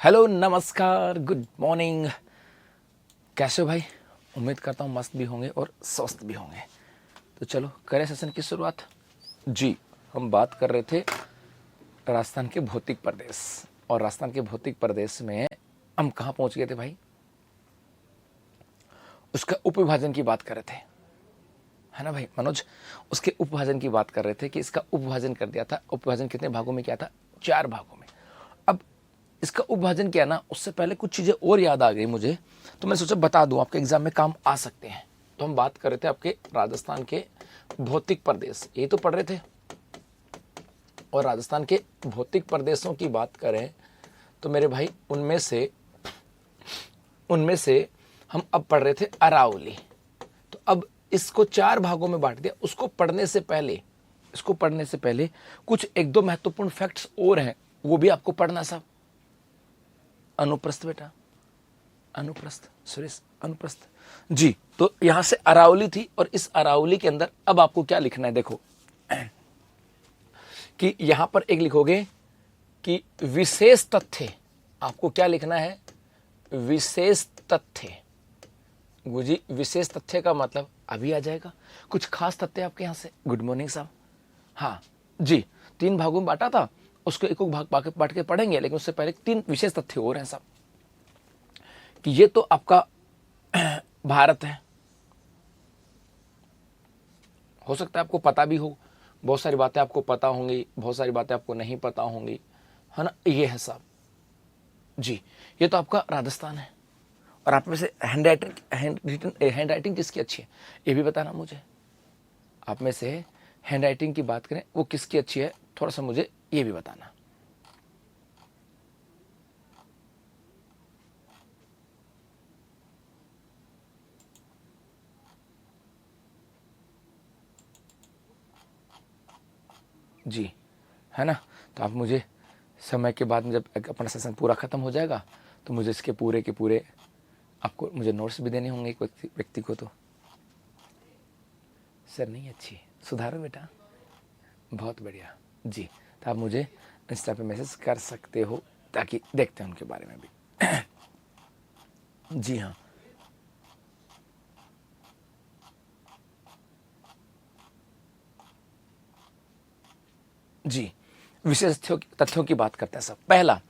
Hello, नमस्कार, good morning. कैसे हो भाई? उम्मीद करता हूँ मस्त भी होंगे और स्वस्थ भी होंगे। तो चलो करें सेशन की शुरुआत। जी, हम बात कर रहे थे राजस्थान के भौतिक प्रदेश, और राजस्थान के भौतिक प्रदेश में हम कहाँ पहुँच गए थे भाई? उसका उपविभाजन की बात कर रहे थे, है ना भाई मनोज? उसके उपविभाजन की बात कर रहे थे कि इसका उपविभाजन कर दिया था। उपविभाजन कितने भागों में किया था? 4 भागों में। अब इसका उपविभाजन किया ना, उससे पहले कुछ चीज़ें और याद आ गई मुझे, तो मैं सोचा बता दूं, आपके एग्जाम में काम आ सकते हैं। तो हम बात कर रहे थे आपके राजस्थान के भौतिक प्रदेश, ये तो पढ़ रहे थे। और राजस्थान के भौतिक प्रदेशों की बात करें तो मेरे भाई उनमें से हम अब पढ़ रहे थे अरावली। तो अब इसको 4 भागों में बांट दिया। इसको पढ़ने से पहले कुछ एक दो महत्वपूर्ण फैक्ट्स और हैं, वो भी आपको पढ़ना साहब। अनुप्रस्थ बेटा, अनुप्रस्थ, सुरेश अनुप्रस्थ जी। तो यहां से अरावली थी, और इस अरावली के अंदर अब आपको क्या लिखना है, देखो कि यहां पर एक लिखोगे कि विशेष तथ्य। आपको क्या लिखना है? विशेष तथ्य। गुजी, विशेष तथ्य का मतलब अभी आ जाएगा। कुछ खास तथ्य आपके यहां से। गुड मॉर्निंग साहब। हाँ जी, 3 भागों में बांटा था, उसको एक भाग बांट के पढ़ेंगे, लेकिन उससे पहले 3 विशेष तथ्य और हैं साहब। कि ये तो आपका भारत है, हो सकता है आपको पता भी हो, बहुत सारी बातें आपको पता होंगी, बहुत सारी बातें आपको नहीं पता होंगी, है ना? ये है साहब जी। ये तो आपका राजस्थान है। और आप में से हैंड राइटिंग किसकी अच्छी है, ये भी बताना मुझे। आप में से हैंड राइटिंग की बात करें, वो किसकी अच्छी है, थोड़ा सा मुझे ये भी बताना। जी, है ना? तो आप मुझे समय के बाद में, जब अपना सेशन पूरा खत्म हो जाएगा, तो मुझे इसके पूरे के पूरे आपको मुझे नोट्स भी देने होंगे एक व्यक्ति को। तो सर नहीं अच्छी, सुधारो बेटा। बहुत बढ़िया जी। तो आप मुझे इंस्टा पे मैसेज कर सकते हो, ताकि देखते हैं उनके बारे में भी। जी हाँ, जी। विशेष तथ्यों की बात करते हैं सब। पहला,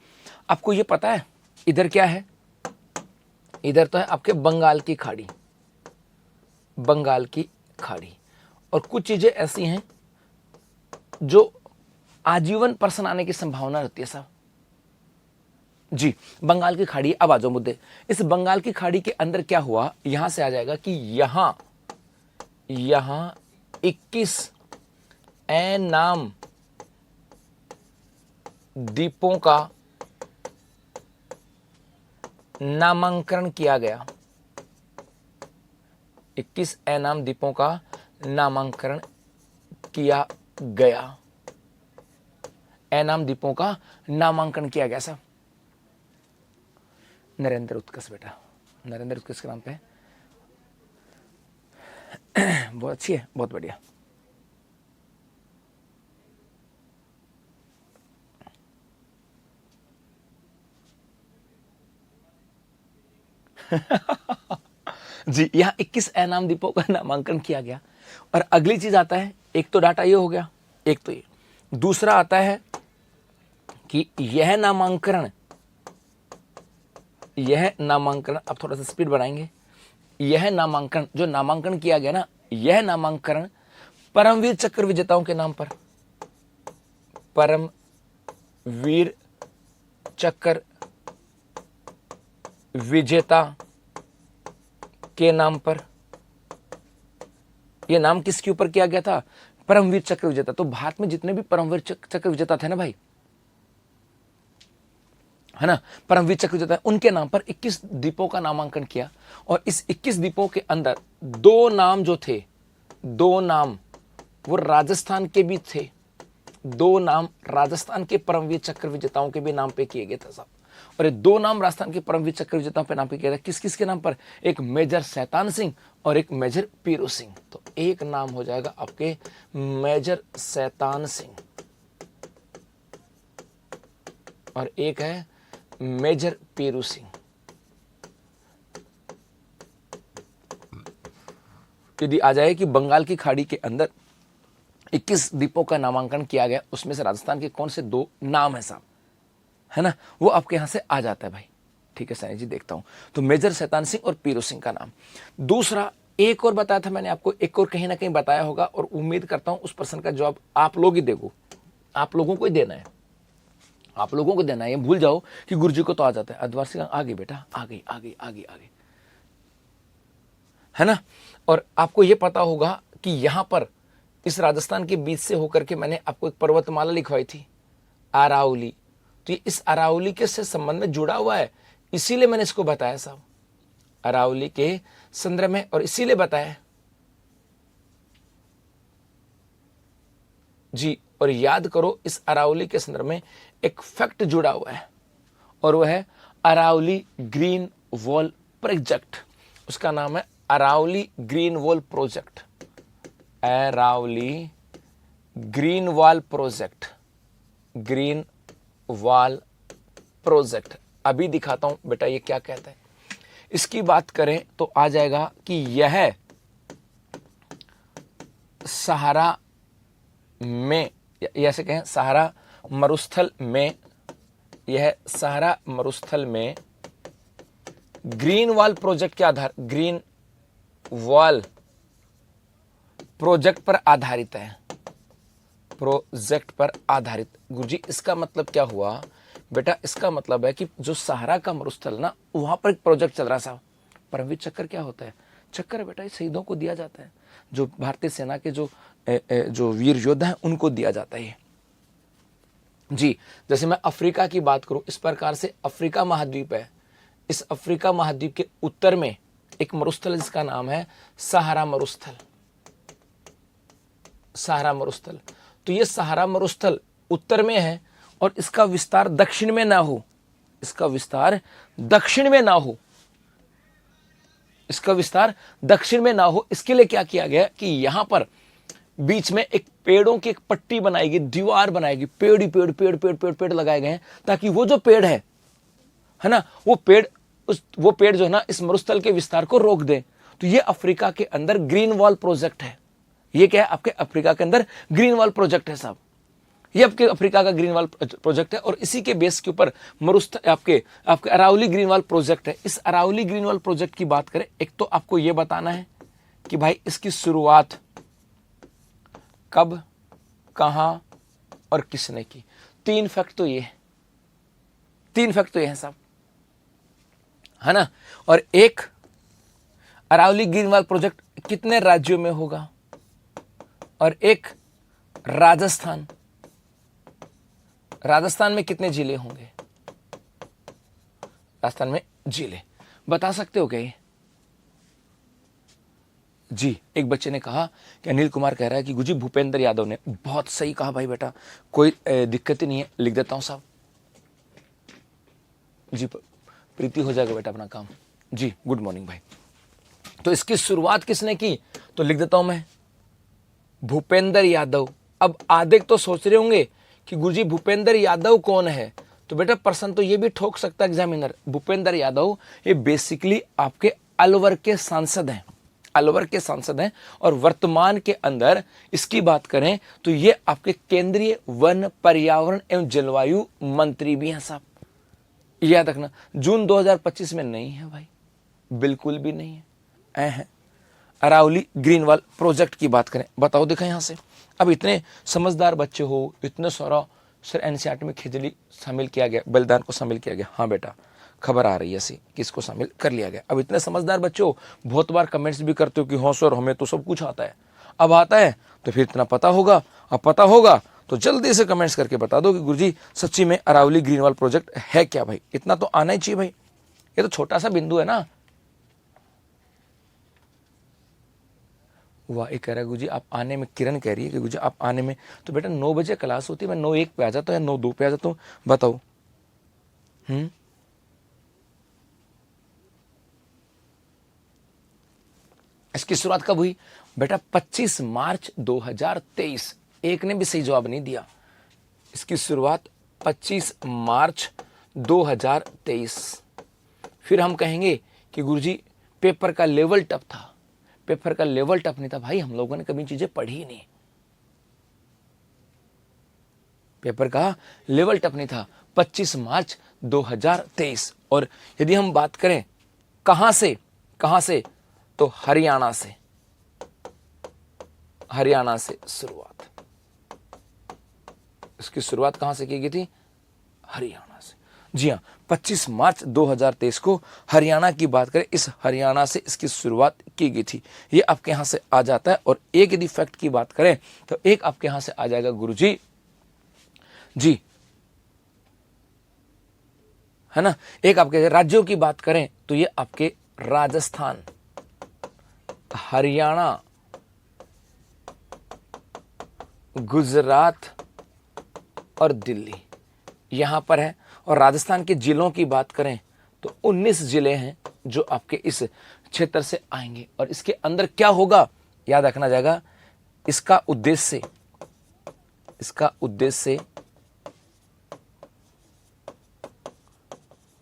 आपको ये पता है इधर क्या है? इधर तो है आपके बंगाल की खाड़ी, बंगाल की खाड़ी। और कुछ चीजें ऐसी हैं जो आजीवन पर्सन आने की संभावना रहती है साहब जी। बंगाल की खाड़ी, अब आ जाओ मुद्दे। इस बंगाल की खाड़ी के अंदर क्या हुआ, यहां से आ जाएगा कि यहां 21 नाम द्वीपों का नामांकन किया गया। 21 नाम द्वीपों का नामांकन किया गया। नाम द्वीपों का नामांकन किया गया साहब। नरेंद्र उत्कर्ष बेटा, नरेंद्र उत्कर्ष के नाम पे बहुत अच्छी है, बहुत बढ़िया। जी, यहाँ 21 नाम द्वीपों का नामांकन किया गया। और अगली चीज आता है, एक तो डाटा ये हो गया, एक तो ये। दूसरा आता है कि यह नामांकन, अब थोड़ा सा स्पीड बढ़ाएंगे। यह नामांकन, जो नामांकन किया गया ना, यह नामांकन परमवीर चक्र विजेताओं के नाम पर, परमवीर चक्र विजेता के नाम पर। यह नाम किसके ऊपर किया गया था? परमवीर चक्र विजेता। तो भारत में जितने भी परमवीर चक्र विजेता थे ना भाई, है ना, परमवीर चक्र विजेता, उनके नाम पर 21 द्वीपों का नामांकन किया। और इस 21 द्वीपों के अंदर 2 नाम जो थे, 2 नाम वो राजस्थान के भी थे। 2 नाम राजस्थान के परमवीर चक्र विजेताओं के भी नाम पे किए गए थे साहब। और ये 2 नाम राजस्थान के परमवीर चक्र विजेताओं पे नाम पे किया था। किस किस के नाम पर? एक मेजर शैतान सिंह और एक मेजर पीरू सिंह। तो एक नाम हो जाएगा आपके मेजर शैतान सिंह, और एक है मेजर पेरू सिंह। यदि आ जाए कि बंगाल की खाड़ी के अंदर 21 द्वीपों का नामांकन किया गया, उसमें से राजस्थान के कौन से 2 नाम है साहब, है ना, वो आपके यहां से आ जाता है भाई। ठीक है सैनी जी, देखता हूं। तो मेजर शैतान सिंह और पीरू सिंह का नाम। दूसरा एक और बताया था मैंने आपको, एक और कहीं ना कहीं बताया होगा, और उम्मीद करता हूं उस प्रश्न का जवाब आप लोग ही देखो, आप लोगों को ही देना है, आप लोगों को देना है। ये भूल जाओ कि गुरुजी को तो आ जाता है। अद्वार सिंह आ गई बेटा, आ गई आ गई आ गई आ गई, है ना। और आपको ये पता होगा कि यहां पर इस राजस्थान के बीच से होकर के मैंने आपको एक पर्वतमाला लिखवाई थी, अरावली। तो ये इस अरावली के से संबंध में जुड़ा हुआ है, इसीलिए मैंने इसको बताया साहब, अरावली के संदर्भ में, और इसीलिए बताया जी। और याद करो, इस अरावली के संदर्भ में एक फैक्ट जुड़ा हुआ है, और वह है अरावली ग्रीन वॉल प्रोजेक्ट। उसका नाम है Aravalli green wall project, Aravalli green wall project, green wall project. अभी दिखाता हूं बेटा ये क्या कहता है। इसकी बात करें तो आ जाएगा कि यह सहारा में, ऐसे कहें सहारा मरुस्थल में, यह सहारा मरुस्थल में ग्रीन वॉल प्रोजेक्ट के आधार, ग्रीन वॉल प्रोजेक्ट पर आधारित है, प्रोजेक्ट पर आधारित। गुरुजी इसका मतलब क्या हुआ बेटा? इसका मतलब है कि जो सहारा का मरुस्थल ना, वहां पर एक प्रोजेक्ट चल रहा था। परमवीर चक्कर क्या होता है? चक्कर बेटा शहीदों को दिया जाता है, जो भारतीय सेना के जो वीर योद्धा हैं उनको दिया जाता है जी। जैसे मैं अफ्रीका की बात करूं, इस प्रकार से अफ्रीका महाद्वीप है, इस अफ्रीका महाद्वीप के उत्तर में एक मरुस्थल जिसका नाम है सहारा मरुस्थल, सहारा मरुस्थल। तो ये सहारा मरुस्थल उत्तर में है और इसका विस्तार दक्षिण में ना हो, इसका विस्तार दक्षिण में ना हो, इसका विस्तार दक्षिण में ना हो। इसके लिए क्या किया गया कि यहां पर बीच में एक पेड़ों की एक पट्टी बनाएगी, दीवार बनाएगी, पेड़ ही पेड़ पेड़ पेड़ पेड़ पेड़ लगाए गए हैं, ताकि वो जो पेड़ है ना, वो पेड़ जो है ना, इस मरुस्थल के विस्तार को रोक दे। तो ये अफ्रीका के अंदर ग्रीन वॉल प्रोजेक्ट है। ये क्या है? आपके अफ्रीका के अंदर ग्रीन वॉल प्रोजेक्ट है साहब, ये आपके अफ्रीका का ग्रीन वॉल प्रोजेक्ट है। और इसी के बेस के ऊपर मरुस्थल आपके अरावली ग्रीन वॉल प्रोजेक्ट है। इस अरावली ग्रीन वॉल प्रोजेक्ट की बात करें, एक तो आपको यह बताना है कि भाई इसकी शुरुआत कब, कहां और किसने की। 3 फैक्ट तो ये है, 3 फैक्ट तो ये है साहब, है ना। और एक अरावली ग्रीन वॉल प्रोजेक्ट कितने राज्यों में होगा, और एक राजस्थान, राजस्थान में कितने जिले होंगे, राजस्थान में जिले बता सकते हो क्या ये? जी, एक बच्चे ने कहा कि अनिल कुमार कह रहा है कि गुरुजी भूपेंद्र यादव ने। बहुत सही कहा भाई बेटा, कोई दिक्कत ही नहीं है, लिख देता हूं साहब जी, प्रीति हो जाएगा बेटा अपना काम जी। गुड मॉर्निंग भाई। तो इसकी शुरुआत किसने की? तो लिख देता हूं मैं, भूपेंद्र यादव। अब आधे तो सोच रहे होंगे कि गुरुजी भूपेंद्र यादव कौन है, तो बेटा प्रश्न तो ये भी ठोक सकता है एग्जामिनर। भूपेंद्र यादव ये बेसिकली आपके अलवर के सांसद हैं, अलवर के सांसद हैं। और वर्तमान के अंदर इसकी बात करें तो ये आपके केंद्रीय वन, पर्यावरण एवं जलवायु मंत्री भी हैं साहब, याद रखना। जून 2025 में नहीं है भाई, बिल्कुल भी नहीं है। अरावली ग्रीन वॉल प्रोजेक्ट की बात करें, बताओ देखा यहां से। अब इतने समझदार बच्चे हो, इतने सारा सर एनसीईआरटी में खिचड़ी शामिल किया गया, बलिदान को शामिल किया गया। हाँ बेटा खबर आ रही है ऐसी, किसको शामिल कर लिया गया। अब इतने समझदार बच्चे हो, बहुत बार कमेंट्स भी करते हो कि हाँ सर हमें तो सब कुछ आता है। अब आता है तो फिर इतना पता होगा, अब पता होगा तो जल्दी से कमेंट्स करके बता दो कि गुरुजी सच्ची में अरावली ग्रीन वॉल प्रोजेक्ट है क्या भाई। इतना तो आना ही चाहिए भाई, ये तो छोटा सा बिंदु है ना। वाह, एक कह रहा है गुरुजी आप आने में, किरण कह रही है कि गुरुजी आप आने में, तो बेटा 9 बजे क्लास होती है, मैं 9:01 पे आ जाता हूँ या 9:02 पे आ जाता हूँ, बताओ। इसकी शुरुआत कब हुई बेटा? 25 मार्च 2023। एक ने भी सही जवाब नहीं दिया। इसकी शुरुआत 25 मार्च 2023। फिर हम कहेंगे कि गुरुजी पेपर का लेवल टफ था। पेपर का लेवल टफ नहीं था भाई, हम लोगों ने कभी चीजें पढ़ी ही नहीं। पेपर का लेवल टफ नहीं था। 25 मार्च 2023। और यदि हम बात करें कहां से, तो हरियाणा से शुरुआत। इसकी शुरुआत कहां से की गई थी? हरियाणा से। जी हाँ, 25 मार्च 2023 को हरियाणा की बात करें, इस हरियाणा से इसकी शुरुआत की गई थी। ये आपके यहां से आ जाता है। और एक यदि फैक्ट की बात करें तो एक आपके यहां से आ जाएगा गुरुजी जी, है ना। एक आपके राज्यों की बात करें तो ये आपके राजस्थान, हरियाणा, गुजरात और दिल्ली यहां पर है। और राजस्थान के जिलों की बात करें तो 19 जिले हैं जो आपके इस क्षेत्र से आएंगे। और इसके अंदर क्या होगा याद रखना जाएगा। इसका उद्देश्य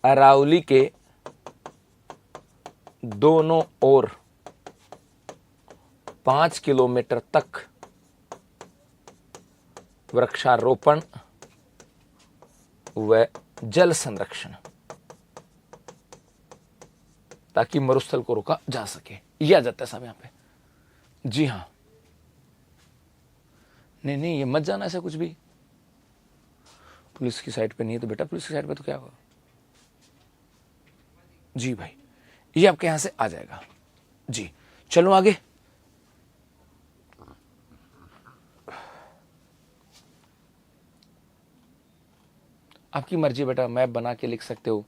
अरावली के दोनों ओर 5 किलोमीटर तक वृक्षारोपण व जल संरक्षण, ताकि मरुस्थल को रोका जा सके। यह आ जाता है साहब यहां पे। जी हां, नहीं ये मत जाना ऐसा कुछ भी। पुलिस की साइड पे नहीं है तो बेटा पुलिस की साइड पे तो क्या होगा। जी भाई, ये आपके यहां से आ जाएगा। जी चलो आगे। आपकी मर्जी बेटा, मैप बना के लिख सकते हो,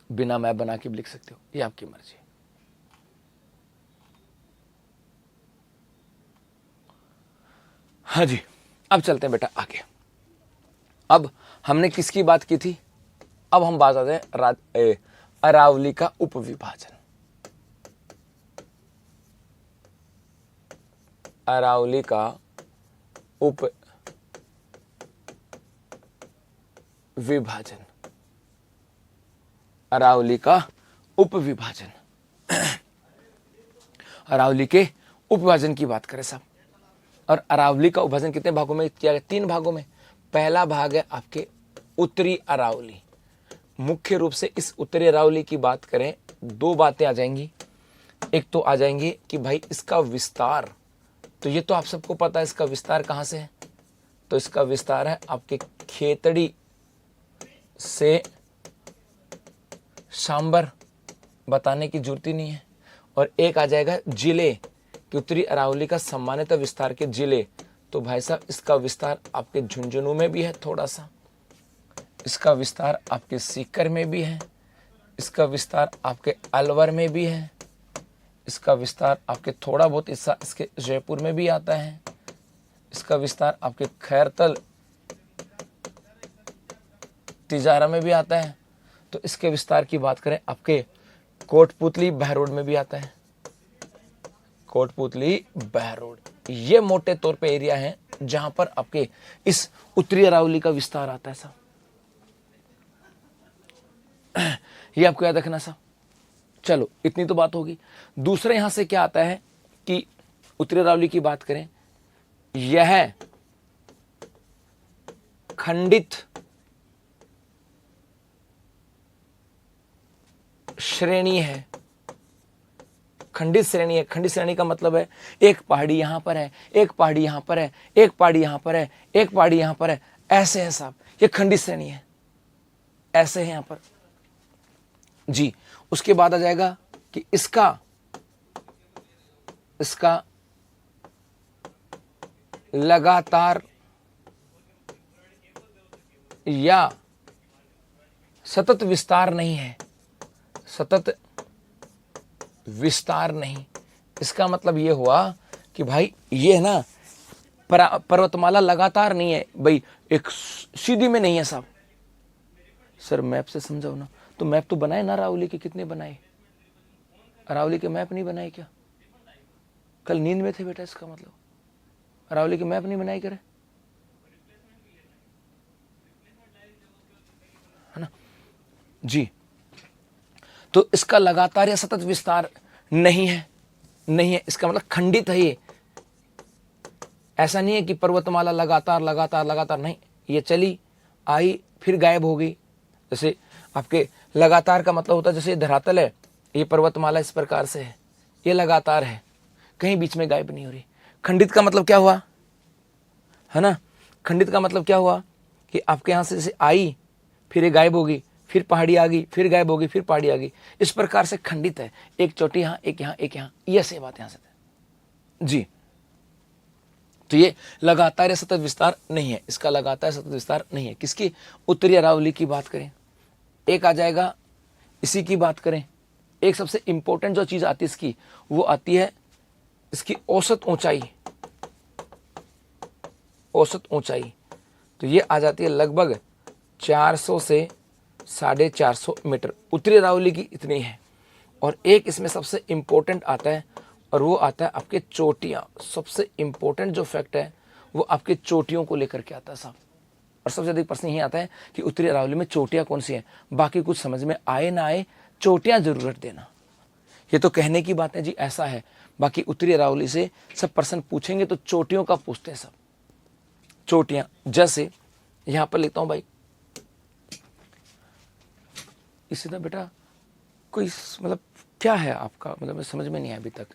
बिना मैप बना के भी लिख सकते हो, ये आपकी मर्जी। हाँ जी, अब चलते हैं बेटा आगे। अब हमने किसकी बात की थी? अब हम बात आते हैं अरावली का उपविभाजन। अरावली का उपविभाजन, अरावली का उपविभाजन। अरावली के उपविभाजन की बात करें साहब, और अरावली का विभाजन कितने भागों में किया गया? 3 भागों में। पहला भाग है आपके उत्तरी अरावली। मुख्य रूप से इस उत्तरी अरावली की बात करें, 2 बातें आ जाएंगी। एक तो आ जाएंगी कि भाई इसका विस्तार, तो ये तो आप सबको पता है इसका विस्तार कहां से है। तो इसका विस्तार है आपके खेतड़ी से सांबर, बताने की जरूरत ही नहीं है। और एक आ जाएगा जिले कि उत्तरी अरावली का सम्मानित विस्तार के जिले। तो भाई साहब इसका विस्तार आपके झुंझुनू में भी है थोड़ा सा, इसका विस्तार आपके सीकर में भी है, इसका विस्तार आपके अलवर में भी है, इसका विस्तार आपके थोड़ा बहुत हिस्सा इसके जयपुर में भी आता है, इसका विस्तार आपके खैरतल तिजारा में भी आता है। तो इसके विस्तार की बात करें आपके कोटपुतली बहरोड में भी आता है। कोटपुतली बहरोड, ये मोटे तौर पे एरिया है जहां पर आपके इस उत्तरी अरावली का विस्तार आता है साहब। ये आपको याद रखना साहब। चलो इतनी तो बात होगी। दूसरे यहां से क्या आता है कि उत्तरी अरावली की बात करें, यह खंडित श्रेणी है। खंडित श्रेणी है। खंडित श्रेणी का मतलब है एक पहाड़ी यहां पर है, एक पहाड़ी यहां पर है, एक पहाड़ी यहां पर है, एक पहाड़ी यहां पर है, ऐसे है साहब, ये खंडित श्रेणी है, ऐसे है यहां पर जी। उसके बाद आ जाएगा कि इसका लगातार या सतत विस्तार नहीं है। सतत विस्तार नहीं, इसका मतलब ये हुआ कि भाई ये है ना पर्वतमाला लगातार नहीं है भाई, एक सीधी में नहीं है साहब। सर मैप से समझाओ ना। तो मैप तो बनाए ना अरावली के, कितने बनाए? अरावली के मैप नहीं बनाए क्या? कल नींद में थे बेटा, इसका मतलब अरावली के मैप नहीं बनाए करे, है ना। जी, तो इसका लगातार या सतत विस्तार नहीं है, नहीं है, इसका मतलब खंडित है ये। ऐसा नहीं है कि पर्वतमाला लगातार लगातार लगातार, नहीं, ये चली आई फिर गायब हो गई। जैसे आपके लगातार का मतलब होता है जैसे धरातल है, ये पर्वतमाला इस प्रकार से है, ये लगातार है, कहीं बीच में गायब नहीं हो रही। खंडित का मतलब क्या हुआ, है ना, खंडित का मतलब क्या हुआ कि आपके यहाँ से जैसे आई फिर ये गायब होगी, फिर पहाड़ी आ गई, फिर गायब होगी, फिर पहाड़ी आ गई, इस प्रकार से खंडित है। एक चोटी यहाँ, एक यहाँ, एक यहाँ, ये से बात यहाँ से जी। तो ये लगातार या सतत विस्तार नहीं है, इसका लगातार सतत विस्तार नहीं है। किसकी, उत्तरी अरावली की बात करें। एक आ जाएगा, इसी की बात करें, एक सबसे इंपॉर्टेंट जो चीज आती है इसकी, वो आती है इसकी औसत ऊंचाई। औसत ऊंचाई तो ये आ जाती है लगभग 400 से 450 मीटर, उत्तरी अरावली की इतनी है। और एक इसमें सबसे इंपॉर्टेंट आता है, और वो आता है आपके चोटियां। सबसे इंपॉर्टेंट जो फैक्ट है वो आपके चोटियों को लेकर के आता है साहब। और सबसे अधिक प्रश्न यही आता है कि उत्तरी अरावली में चोटियां कौन सी हैं। बाकी कुछ समझ में आए ना आए, चोटियां जरूर रख देना। ये तो कहने की बात है जी, ऐसा है। बाकी उत्तरी अरावली से सब प्रश्न पूछेंगे तो चोटियों का पूछते हैं सब। चोटियां जैसे यहां पर लिखता हूं भाई, इससे ना बेटा कोई मतलब क्या है आपका, मतलब समझ में नहीं आया अभी तक।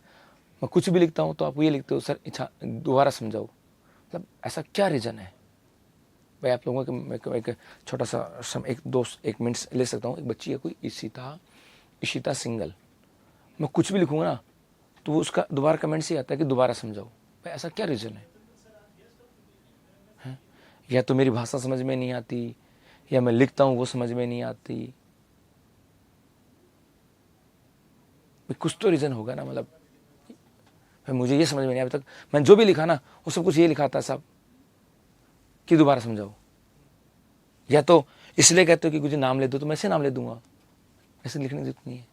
मैं कुछ भी लिखता हूं तो आप ये लिखते हो सर इच्छा दोबारा समझाओ, मतलब ऐसा क्या रीजन है भाई। आप लोगों को एक छोटा सा एक मिनट ले सकता हूँ। एक बच्ची है कोई इशिता सिंगल, मैं कुछ भी लिखूंगा ना तो वो उसका दोबारा कमेंट से आता है कि दोबारा समझाओ। भाई ऐसा क्या रीजन है? या तो मेरी भाषा समझ में नहीं आती, या मैं लिखता हूं वो समझ में नहीं आती। कुछ तो रीजन होगा ना, मतलब मुझे ये समझ में नहीं, अभी तक मैंने जो भी लिखा ना वो सब कुछ ये लिखा था साहब कि दोबारा समझाओ। या तो इसलिए कहते हो कि मुझे नाम ले दो तो मैं ऐसे नाम ले दूंगा, ऐसे लिखने की जरूरत नहीं है।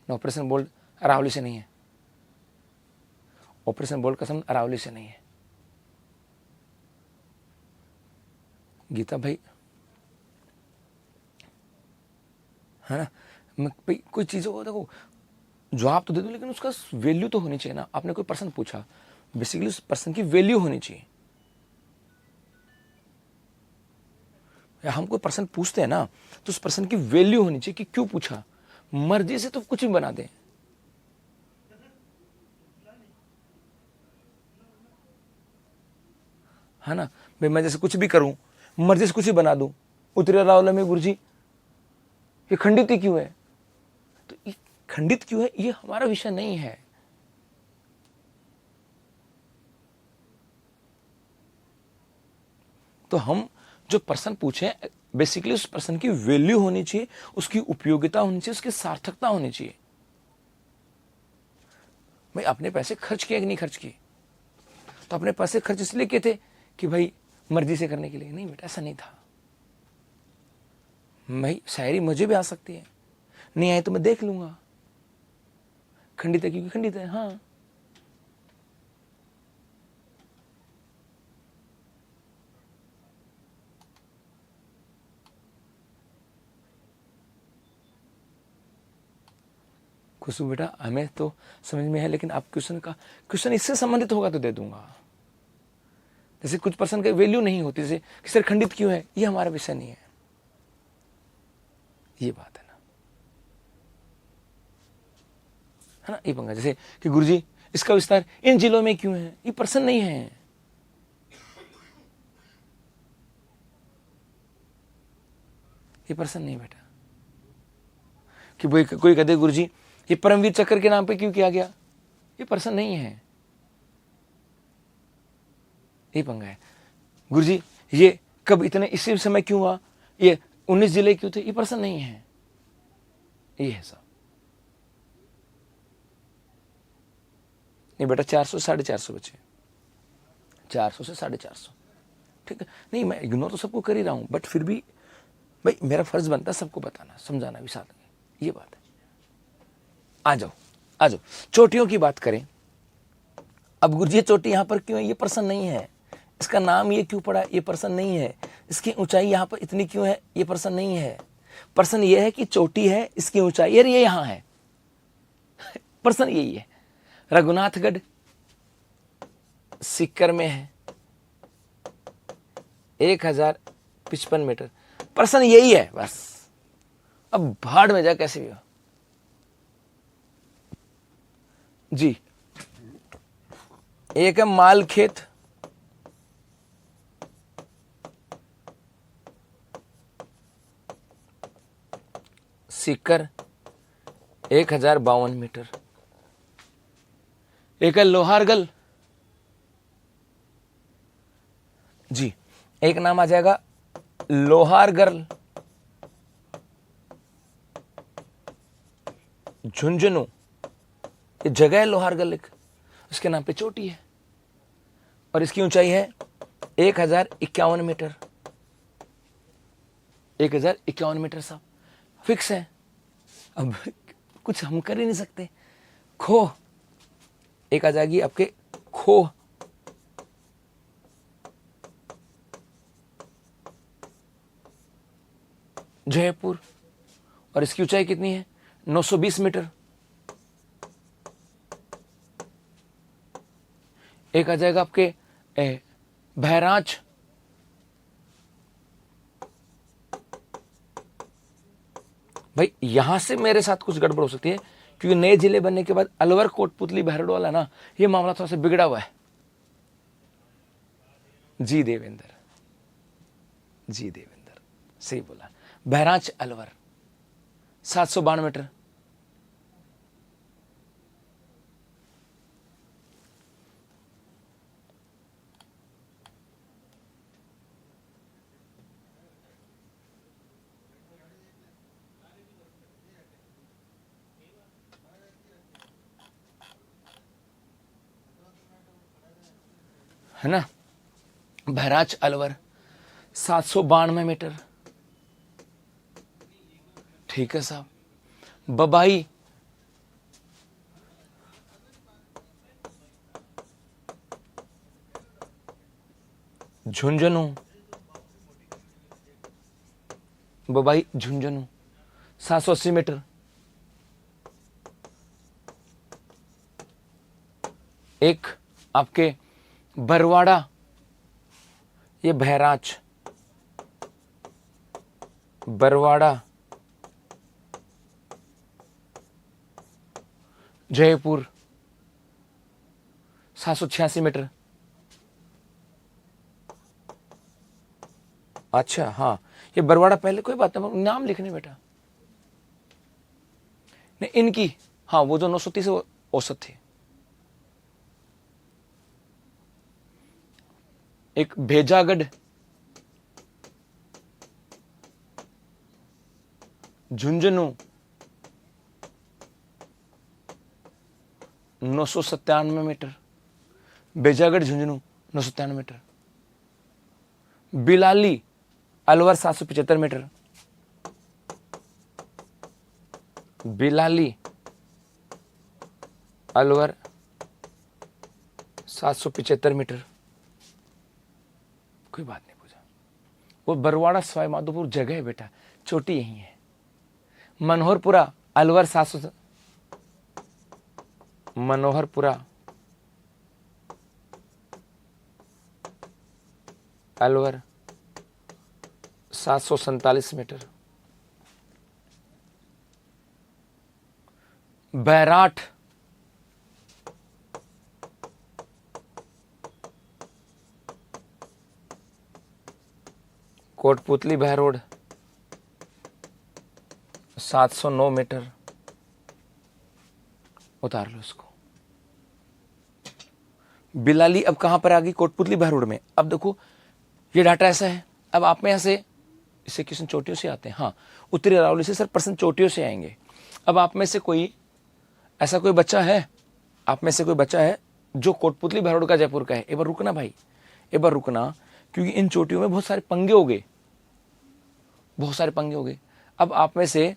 ऑपरेशन बोल्ट अरावली से नहीं है, ऑपरेशन बोल्ट का संबंध अरावली से नहीं है। गीता भाई, है ना, मैं भाई कोई चीज़ हो देखो जवाब तो दे दूं, लेकिन उसका वैल्यू तो होनी चाहिए ना। आपने कोई पर्सन पूछा, बेसिकली उस पर्सन की वैल्यू होनी चाहिए। या हम कोई पर्सन पूछते हैं ना तो उस पर्सन की वैल्यू होनी चाहिए कि क्यों पूछा। मर्जी से तो कुछ भी बना दे, है ना भाई। मैं जैसे कुछ भी करूं, मर्जी से कुछ भी बना दूं, उत्तरी अरावली में गुरुजी ये खंडित ही क्यों है, तो ये खंडित क्यों है ये हमारा विषय नहीं है। तो हम जो पर्सन पूछे बेसिकली उस पर्सन की वैल्यू होनी चाहिए, उसकी उपयोगिता होनी चाहिए, उसकी सार्थकता होनी चाहिए। भाई अपने पैसे खर्च किए कि नहीं खर्च किए, तो अपने पैसे खर्च इसलिए किए थे कि भाई मर्जी से करने के लिए, नहीं बेटा ऐसा नहीं था। भाई शायरी मुझे भी आ सकती है, नहीं आए तो मैं देख लूंगा। खंडित है क्योंकि खंडित है, हाँ। खुशबू बेटा हमें तो समझ में है, लेकिन आप क्वेश्चन इससे संबंधित होगा तो दे दूंगा। जैसे कुछ पर्सन की वैल्यू नहीं होती, जैसे कि सर खंडित क्यों है, ये हमारा विषय नहीं है। ये बात है ना, ये पंगा। जैसे कि गुरुजी इसका विस्तार इन जिलों में क्यों है, ये पर्सन नहीं है। ये पर्सन नहीं बेटा कि कोई कहते गुरुजी ये परमवीर चक्र के नाम पे क्यों किया गया, ये पर्सन नहीं है। ये पंगा है। गुरुजी ये कब इतने इसी समय क्यों हुआ, ये 19 जिले क्यों थे, ये पर्सन नहीं है। ये है सब। नहीं बेटा 400 450 बचे, 400 से 450, ठीक है। नहीं मैं इग्नोर तो सबको कर ही रहा हूं, बट फिर भी भाई मेरा फर्ज बनता है सबको बताना समझाना भी साथ में। ये बात है। आ जाओ आ जाओ, चोटियों की बात करें। अब गुरुजी चोटी यहां पर क्यों है? ये पर्सन नहीं है। इसका नाम ये क्यों पड़ा? ये पर्सन नहीं है। इसकी ऊंचाई यहां पर इतनी क्यों है? ये पर्सन नहीं है। पर्सन ये है कि चोटी है, इसकी ऊंचाई ये यहां है। पर्सन यही है। रघुनाथगढ़ सीकर में है, 1055 मीटर। पर्सन यही है बस। अब भाड़ में जा कैसे भी हो जी। एक है मालखेत, सीकर 1052 मीटर। एक है लोहारगल जी, एक नाम आ जाएगा लोहारगल झुंझुनू। ये जगह है लोहारगल, एक उसके नाम पे चोटी है और इसकी ऊंचाई है 1051 मीटर। 1051 मीटर साहब फिक्स है। अब कुछ हम कर ही नहीं सकते। खो एक आ जाएगी आपके खो, जयपुर, और इसकी ऊंचाई कितनी है? 920 मीटर। एक आ जाएगा आपके बहराच, भाई यहां से मेरे साथ कुछ गड़बड़ हो सकती है क्योंकि नए जिले बनने के बाद अलवर कोटपुतली बहरड़ वाला ना, ये मामला थोड़ा सा बिगड़ा हुआ है। जी देवेंद्र, जी देवेंद्र सही बोला। बहराच अलवर 752 मीटर। है ना, बहराच अलवर 792 मीटर। ठीक है साहब। बबाई झुंझुनू, बबाई झुंझुनू 780 मीटर। एक आपके बरवाड़ा, ये बहराच बरवाड़ा जयपुर 786 मीटर। अच्छा हाँ, ये बरवाड़ा पहले कोई बात नहीं, नाम लिखने बेटा नहीं इनकी। हाँ वो जो 930 औसत थी। एक भेजागढ़ Jhunjhunu 997 metre. भेजागढ़ Jhunjhunu 997 metre. Bilali Alwar 775 metre. Bilali Alwar 775 metre. कोई बात नहीं पूछा। वो बरवाड़ा सवाई माधोपुर जगह है बेटा, चोटी यही है। मनोहरपुरा अलवर 700, मनोहरपुरा अलवर 747 मीटर। बैराठ कोटपुतली बहरोड 709 मीटर। उतार लो इसको। बिलाली अब कहां पर आ गई? कोटपुतली बहरोड में। अब देखो ये डाटा ऐसा है। अब आप में यहां से इससे किशन चोटियों से आते हैं। हाँ उत्तरी अरावली से सर पर्सन चोटियों से आएंगे। अब आप में से कोई ऐसा कोई बच्चा है, आप में से कोई बच्चा है जो कोटपुतली बहरोड का जयपुर का है? एक बार रुकना भाई, एक बार रुकना, क्योंकि इन चोटियों में बहुत सारे पंगे हो गए, बहुत सारे पंगे हो गए। अब आप में से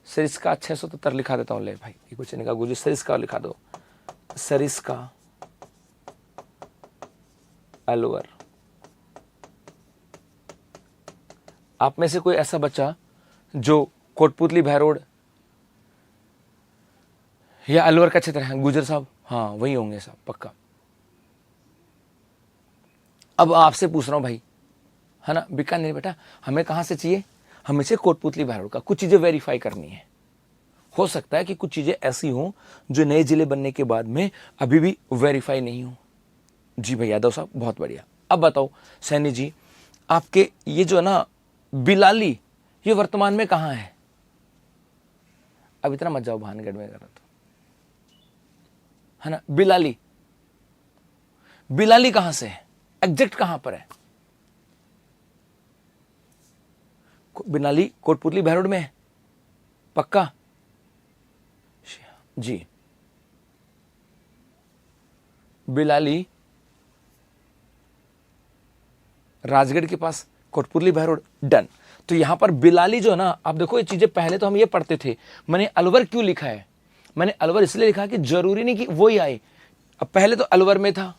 सरिस्का 673 लिखा देता हूँ। ले भाई एक बच्चे ने कहा गुरुजी सरिस्का लिखा दो। सरिस्का अलवर। आप में से कोई ऐसा बच्चा जो कोटपुतली भैरोड या अलवर का क्षेत्र है? गुजर साहब, हाँ वही होंगे साहब, पक्का। अब आपसे पूछ रहा हूं भाई, है ना, बीकानेर बेटा हमें कहां से चाहिए? हमें से कोटपुतली भैरोड का। कुछ चीजें वेरीफाई करनी है। हो सकता है कि कुछ चीजें ऐसी हों जो नए जिले बनने के बाद में अभी भी वेरीफाई नहीं हो। जी भाई यादव साहब, बहुत बढ़िया। अब बताओ सैनी जी, आपके ये जो है ना बिलाली, ये वर्तमान में कहां है? अब इतना मत जाओ भानगढ़ में कर तो, है ना। बिलाली, बिलाली कहां से है? एग्जैक्ट कहां पर है? बिलाली कोटपुतली भैरोड में है, पक्का? जी, बिलाली राजगढ़ के पास, कोटपुतली भैरोड, डन। तो यहां पर बिलाली जो है ना, आप देखो ये चीजें पहले तो हम ये पढ़ते थे। मैंने अलवर क्यों लिखा है? मैंने अलवर इसलिए लिखा कि जरूरी नहीं कि वो ही आए। अब पहले तो अलवर में था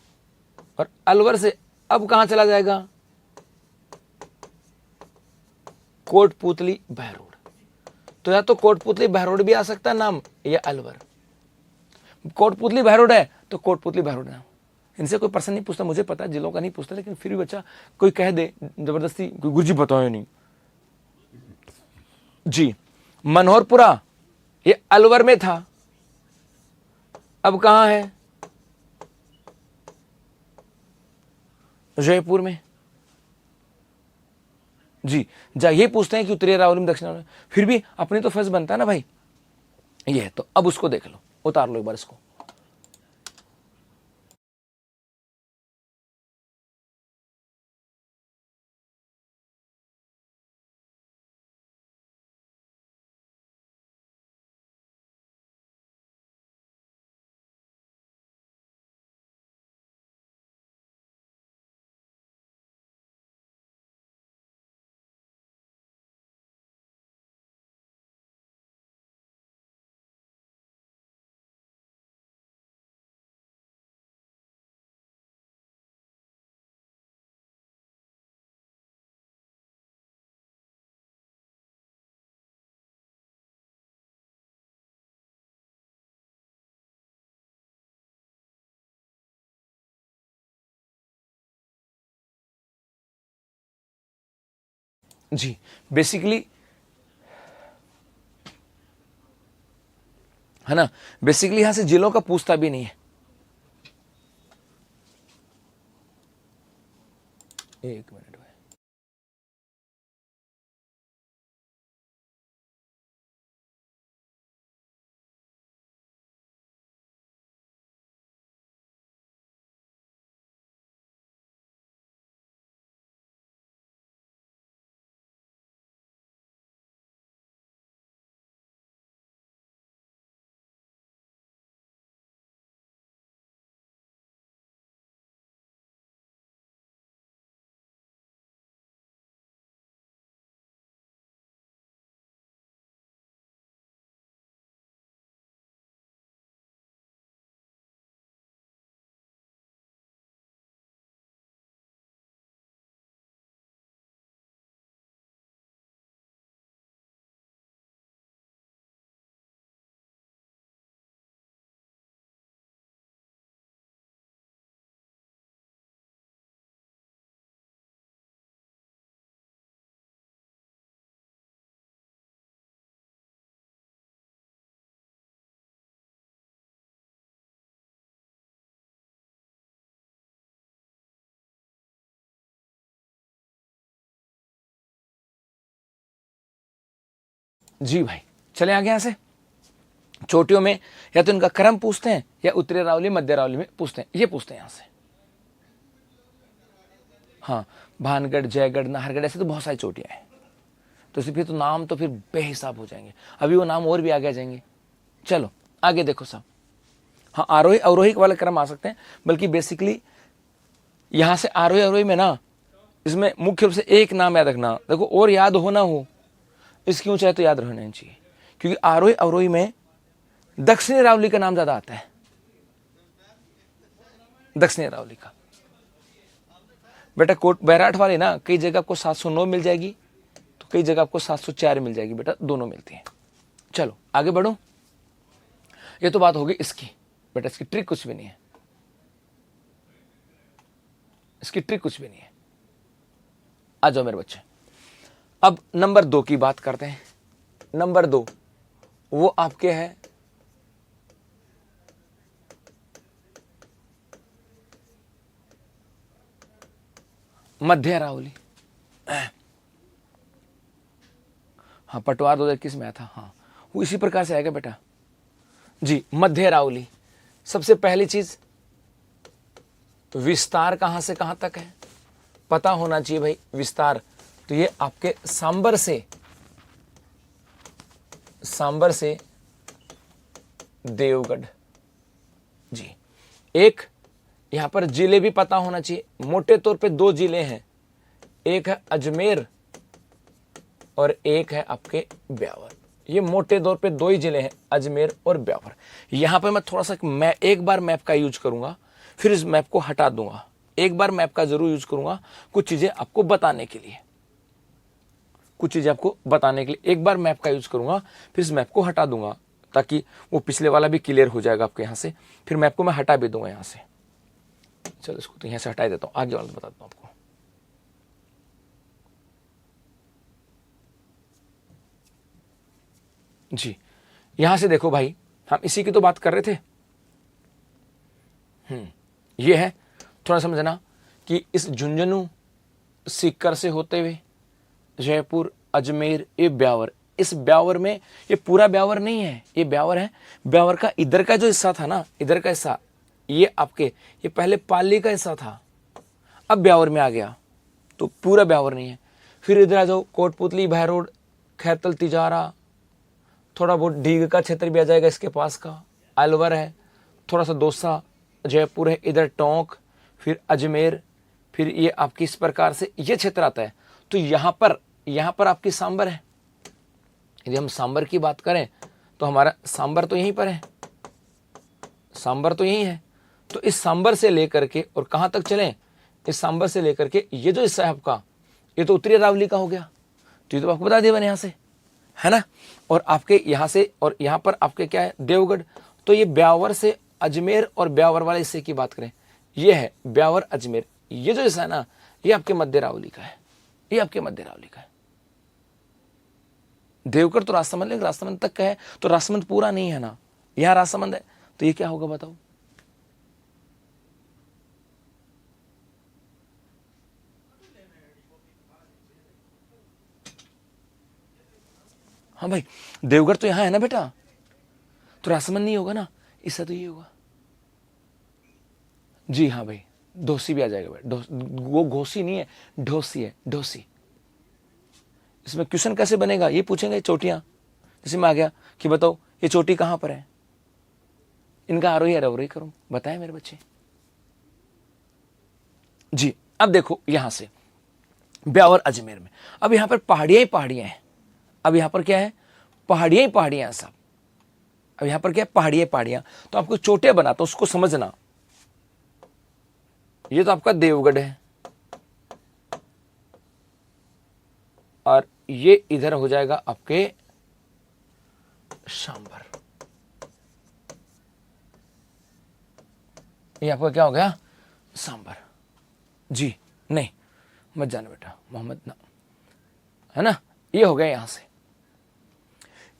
और अलवर से अब कहां चला जाएगा? कोटपुतली भैरोड। तो या तो कोटपुतली भैरोड भी आ सकता है नाम, या अलवर। कोटपुतली भैरोड है तो कोटपुतली भैरोड नाम। इनसे कोई पर्सन नहीं पूछता, मुझे पता है जिलों का नहीं पूछता, लेकिन फिर भी बच्चा कोई कह दे जबरदस्ती, गुरुजी बताओ नहीं। जी, मनोहरपुरा ये अलवर में था, अब कहां है? जयपुर में। जी, जा ये पूछते हैं कि उत्तरी अरावली में, दक्षिण अरावली में, फिर भी अपनी तो फर्ज बनता है ना भाई। ये है, तो अब उसको देख लो, उतार लो एक बार इसको। जी, बेसिकली, है ना, बेसिकली यहां से जिलों का पूछता भी नहीं है। एक मिनट भाई, जी भाई, चले आगे। यहां से चोटियों में या तो इनका क्रम पूछते हैं, या उत्तरी अरावली मध्य अरावली में पूछते हैं, ये पूछते हैं यहां से। हाँ, भानगढ़, जयगढ़, नाहरगढ़, ऐसे तो बहुत सारी चोटियां हैं। तो फिर तो नाम तो फिर बेहिसाब हो जाएंगे, अभी वो नाम और भी आगे आ जाएंगे। चलो आगे देखो साहब। हाँ, आरोही अवरोही वाले क्रम आ सकते हैं, बल्कि बेसिकली यहां से आरोही अवरोही में ना, इसमें मुख्य रूप से एक नाम याद रखना। देखो, और याद हो ना हो, इसकी ऊंचाई तो याद रहना चाहिए, क्योंकि आरोही अवरोही में दक्षिणी अरावली का नाम ज्यादा आता है, दक्षिणी अरावली का। बेटा कोट बैराठ वाले ना कई जगह आपको 709 मिल जाएगी, तो कई जगह आपको 704 मिल जाएगी, बेटा दोनों मिलती हैं। चलो आगे बढ़ो। ये तो बात होगी इसकी, बेटा इसकी ट्रिक कुछ भी नहीं है, इसकी ट्रिक कुछ भी नहीं है। आ जाओ मेरे बच्चे, अब नंबर 2 की बात करते हैं। नंबर 2 वो आपके है मध्य अरावली। हाँ पटवार 2021 में आया था, हाँ वो इसी प्रकार से आएगा बेटा जी। मध्य अरावली, सबसे पहली चीज विस्तार कहां से कहां तक है पता होना चाहिए भाई। विस्तार तो ये आपके सांबर से देवगढ़ जी। एक यहां पर जिले भी पता होना चाहिए, मोटे तौर पे 2 जिले हैं, एक है अजमेर और एक है आपके ब्यावर। ये मोटे तौर पे 2 ही जिले हैं, अजमेर और ब्यावर। यहां पे मैं थोड़ा सा एक बार मैप का यूज करूंगा, फिर इस मैप को हटा दूंगा। एक बार मैप का जरूर यूज करूंगा, कुछ चीजें आपको बताने के लिए, कुछ चीजें आपको बताने के लिए एक बार मैप का यूज करूंगा, फिर इस मैप को हटा दूंगा, ताकि वो पिछले वाला भी क्लियर हो जाएगा आपके यहां से। फिर मैप को मैं हटा भी दूंगा यहां से। चलो इसको तो यहां से हटा देता हूं, आगे वाला बताता हूं आपको। जी यहां से देखो भाई, हम इसी की तो बात कर रहे थे। ये है, थोड़ा समझना कि इस झुंझुनू सीकर से होते हुए जयपुर अजमेर ये ब्यावर, इस ब्यावर में ये पूरा ब्यावर नहीं है, ये ब्यावर है। ब्यावर का इधर का जो हिस्सा था ना, इधर का हिस्सा ये आपके, ये पहले पाली का हिस्सा था, अब ब्यावर में आ गया, तो पूरा ब्यावर नहीं है। फिर इधर आ जाओ, कोटपुतली भैरोड खैतल तिजारा, थोड़ा बहुत ढीग का क्षेत्र भी आ जाएगा इसके पास का, अलवर है, थोड़ा सा दौसा जयपुर है, इधर टोंक, फिर अजमेर, फिर ये आपकी इस प्रकार से ये क्षेत्र आता है। तो यहाँ पर आपकी सांबर है। यदि हम सांबर की बात करें तो हमारा सांबर तो यहीं पर है, सांबर तो यहीं है। तो इस सांबर से लेकर के और कहाँ तक चलें, इस सांबर से लेकर के ये जो हिस्सा है आपका, ये तो उत्तरी अरावली का हो गया। तो ये तो आपको बता दिया मैंने यहाँ से, है ना। और आपके यहाँ से और यहाँ पर आपके क्या है, देवगढ़। तो ये ब्यावर से अजमेर और ब्यावर वाले हिस्से की बात करें, ये है ब्यावर अजमेर। ये जो हिस्सा है ना, ये आपके मध्य अरावली का है, ये आपके मध्य अरावली का है। देवगढ़ तो राजसमंद, लेकिन राजसमंद तक का है, तो राजसमंद पूरा नहीं है ना, यहां राजसमंद है, तो ये क्या होगा बताओ। हाँ भाई, देवगढ़ तो यहां है ना बेटा, तो राजसमंद नहीं होगा ना, इससे तो ये होगा। जी हाँ भाई, ढोसी भी आ जाएगा भाई, वो घोसी नहीं है, ढोसी है, ढोसी। इसमें क्वेश्चन कैसे बनेगा, ये पूछेंगे चोटियां, जैसे मैं आ गया कि बताओ ये चोटी कहां पर है, इनका आरोही अवरोही करूं, बताएं मेरे बच्चे। जी अब देखो यहां से ब्यावर अजमेर में, अब यहां पर पहाड़ियां ही पहाड़ियां हैं। अब यहां पर क्या है, पहाड़ियां ही पहाड़ियां सब। अब यहां पर क्या है, पहाड़ियां पहाड़ियां। तो आपको चोटियां बनाता हूं, उसको समझना। ये तो आपका देवगढ़ है, और ये इधर हो जाएगा आपके सांबर। ये आपका क्या हो गया, सांबर। जी नहीं मत जाना बेटा, मोहम्मद ना, है ना। ये हो गया यहां से।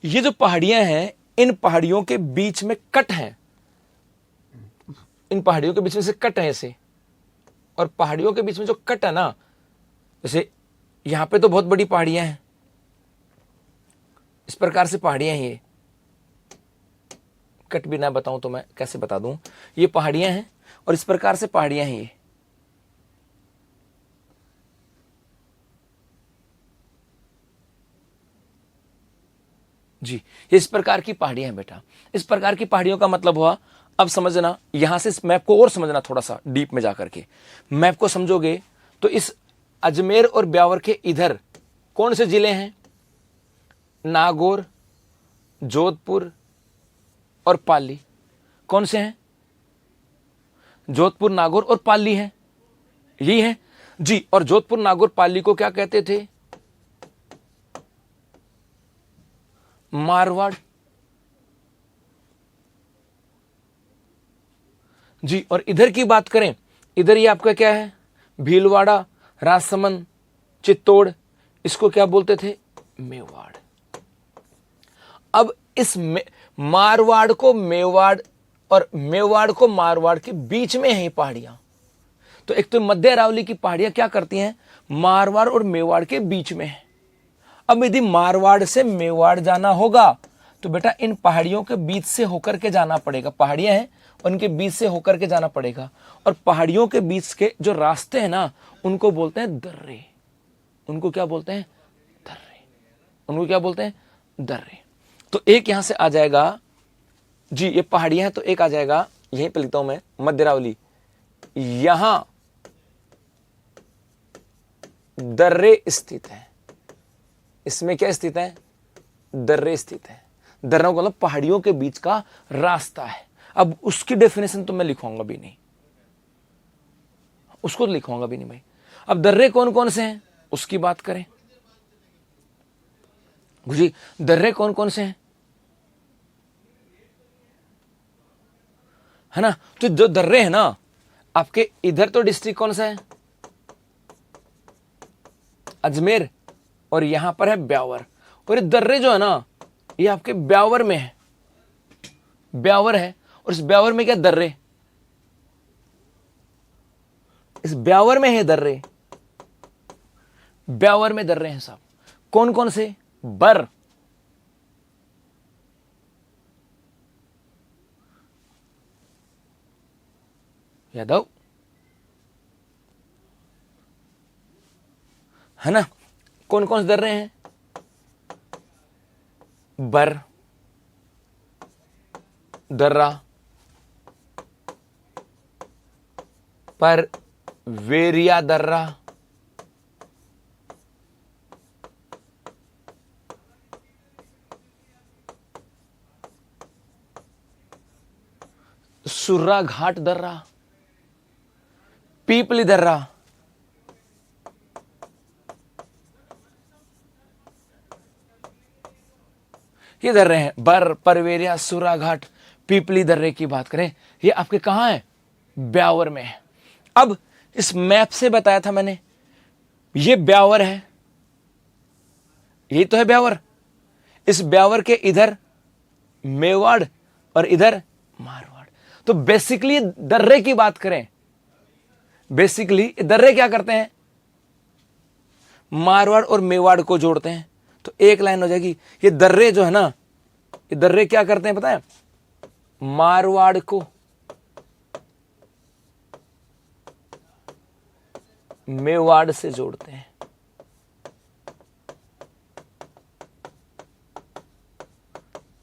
ये जो पहाड़ियां हैं, इन पहाड़ियों के बीच में कट है, इन पहाड़ियों के बीच में से कट है ऐसे। और पहाड़ियों के बीच में जो कट है ना, जैसे यहां पे तो बहुत बड़ी पहाड़ियां हैं, इस प्रकार से पहाड़ियां हैं। ये कट भी ना बताऊं तो मैं कैसे बता दूं, ये पहाड़ियां हैं और इस प्रकार से पहाड़ियां हैं ये। जी ये इस प्रकार की पहाड़ियां हैं बेटा। इस प्रकार की पहाड़ियों का मतलब हुआ, अब समझना, यहां से इस मैप को और समझना, थोड़ा सा डीप में जाकर के मैप को समझोगे तो इस अजमेर और ब्यावर के इधर कौन से जिले हैं, नागौर, जोधपुर और पाली कौन से हैं? जोधपुर, नागौर और पाली हैं, यही है जी। और जोधपुर, नागौर, पाली को क्या कहते थे? मारवाड़ जी। और इधर की बात करें, इधर ये आपका क्या है? भीलवाड़ा, राजसमंद, चित्तौड़, इसको क्या बोलते थे? मेवाड़। अब इस मारवाड़ को मेवाड़ और मेवाड़ को मारवाड़ के बीच में है पहाड़ियां। तो एक तो मध्य अरावली की पहाड़ियां क्या करती हैं? मारवाड़ और मेवाड़ के बीच में है। अब यदि मारवाड़ से मेवाड़ जाना होगा तो बेटा इन पहाड़ियों के बीच से होकर के जाना पड़ेगा। पहाड़ियां हैं, उनके बीच से होकर के जाना पड़ेगा। और पहाड़ियों के बीच के जो रास्ते हैं ना, उनको बोलते हैं दर्रे। उनको क्या बोलते हैं? दर्रे। उनको क्या बोलते हैं? दर्रे। तो एक यहां से आ जाएगा जी, ये पहाड़ियां हैं, तो एक आ जाएगा, यहीं पे लिखता हूं मैं, मध्य अरावली। यहां दर्रे स्थित है। इसमें क्या स्थित है? दर्रे स्थित है। दर्रों का मतलब पहाड़ियों के बीच का रास्ता है। अब उसकी डेफिनेशन तो मैं लिखवाऊंगा भी नहीं, उसको लिखवाऊंगा भी नहीं भाई। अब दर्रे कौन कौन से हैं उसकी बात करें जी। दर्रे कौन कौन से हैं, है ना? तो जो दर्रे हैं ना आपके, इधर तो डिस्ट्रिक्ट कौन सा है? अजमेर। और यहां पर है ब्यावर। और ये दर्रे जो है ना, ये आपके ब्यावर में है। ब्यावर है, और इस ब्यावर में क्या? दर्रे। इस ब्यावर में है दर्रे। ब्यावर में दर्रे हैं साहब। कौन कौन से? बर, यादव, है ना? कौन कौन से दर्रे हैं? बर दर्रा, पर वेरिया दर्रा, सुर्रा घाट दर्रा, पीपली दर्रा, ये दर्रे हैं। बर, परवेरिया, सुर्रा घाट, पीपली दर्रे की बात करें, ये आपके कहां है? ब्यावर में है। अब इस मैप से बताया था मैंने, ये ब्यावर है, यही तो है ब्यावर। इस ब्यावर के इधर मेवाड़ और इधर मारवाड़। तो बेसिकली दर्रे की बात करें, बेसिकली दर्रे क्या करते हैं? मारवाड़ और मेवाड़ को जोड़ते हैं। तो एक लाइन हो जाएगी। ये दर्रे जो है ना, ये दर्रे क्या करते हैं पता है? मारवाड़ को मेवाड़ से जोड़ते हैं।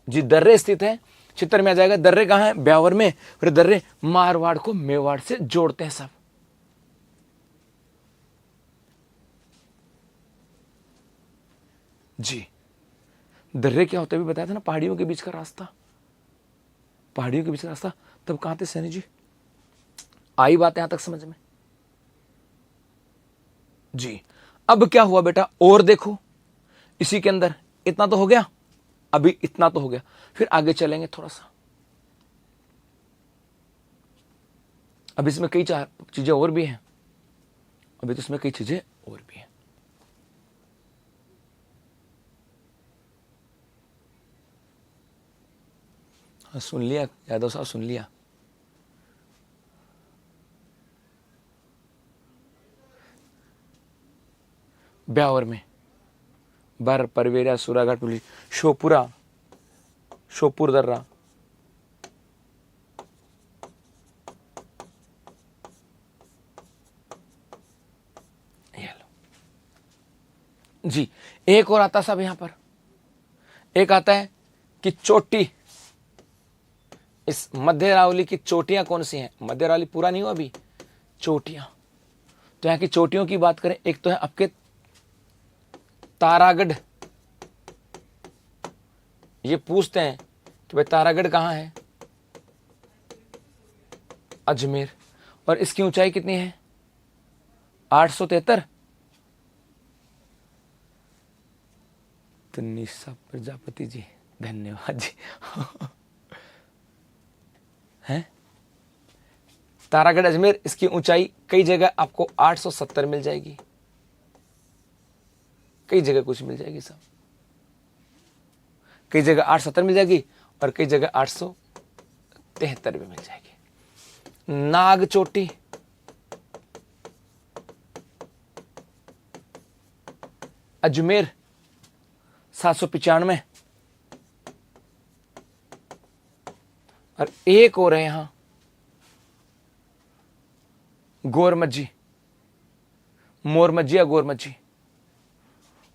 जी, दर्रे स्थित है, चित्र में आ जाएगा। दर्रे कहां है? ब्यावर में। और दर्रे मारवाड़ को मेवाड़ से जोड़ते हैं सब। जी, दर्रे क्या होते हैं भी बताया था ना, पहाड़ियों के बीच का रास्ता। पहाड़ियों के बीच का रास्ता। तब कहां थे सैनी जी? आई बात यहां तक समझ में? जी। अब क्या हुआ बेटा, और देखो इसी के अंदर इतना तो हो गया, अभी इतना तो हो गया, फिर आगे चलेंगे थोड़ा सा। अब इसमें कई चीजें और भी हैं, अभी तो इसमें कई चीजें और भी हैं। हाँ, सुन लिया यादव साहब, सुन लिया। ब्यावर में बर, परवेरा, सुराघाट, पुली, शोपुरा, शोपुर दर्रा, जी। एक और आता साहब यहां पर, एक आता है कि चोटी। इस मध्य अरावली की चोटियां कौन सी हैं? मध्य अरावली पूरा नहीं हुआ अभी, चोटियां। तो यहां की चोटियों की बात करें, एक तो है आपके तारागढ़, ये पूछते हैं कि भाई तारागढ़ कहाँ है, अजमेर, और इसकी ऊंचाई कितनी है, 873। तो निशा प्रजापति जी धन्यवाद जी। हैं तारागढ़ अजमेर, इसकी ऊंचाई कई जगह आपको 870 मिल जाएगी, कई जगह कुछ मिल जाएगी सब, कई जगह 870 मिल जाएगी और कई जगह 873 भी मिल जाएगी। नाग चोटी, अजमेर 795, और एक और है यहां गोरमज्जी, मोरमज्जी या गोरमज्जी,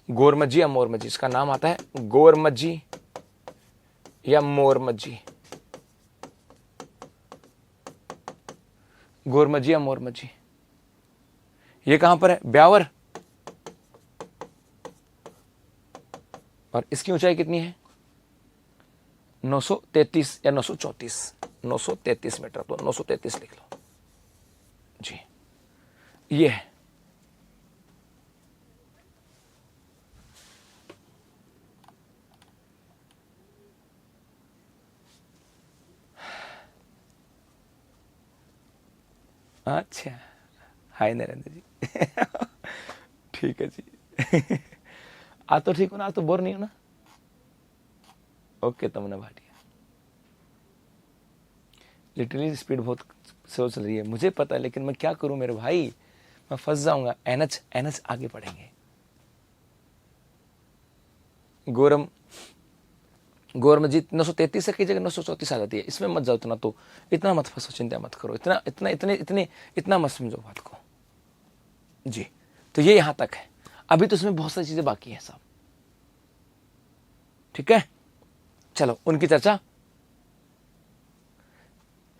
गोरमज्जी या मोरमज्जी, इसका नाम आता है गोरमज्जी या मोरमज्जी, गोरमज्जी या मोरमज्जी। ये कहां पर है, ब्यावर, और इसकी ऊंचाई कितनी है, 933 या 934, 933 मीटर, तो 933 लिख लो जी। ये है अच्छा, हाय नरेंद्र जी। ठीक है जी। आज तो ठीक हो ना, आज तो बोर नहीं हो ना। ओके तमन्ना भाटिया, लिटरली स्पीड बहुत स्लो चल रही है, मुझे पता है, लेकिन मैं क्या करूं मेरे भाई, मैं फंस जाऊंगा। एनएच एनएच आगे पढ़ेंगे। गोरमजीत 933 है, कई जगह 934 आ जाती है, इसमें मत जाओ इतना, तो इतना मत फंसो, चिंता मत करो, इतना इतना इतने इतने इतना मत समझो बात को जी। तो ये यहां तक है, अभी तो इसमें बहुत सारी चीजें बाकी हैं साहब, ठीक है। चलो उनकी चर्चा,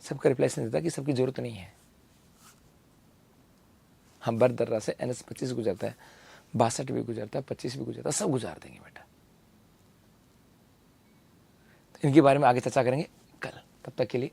सबका रिप्लाई नहीं देता कि सबकी जरूरत नहीं है। हम बरदर्रा से NH 25 गुजरता है, 62 भी गुजरता है, 25 भी गुजरता है, सब गुजार देंगे बेटा। तो इनके बारे में आगे चर्चा करेंगे कल, तब तक के लिए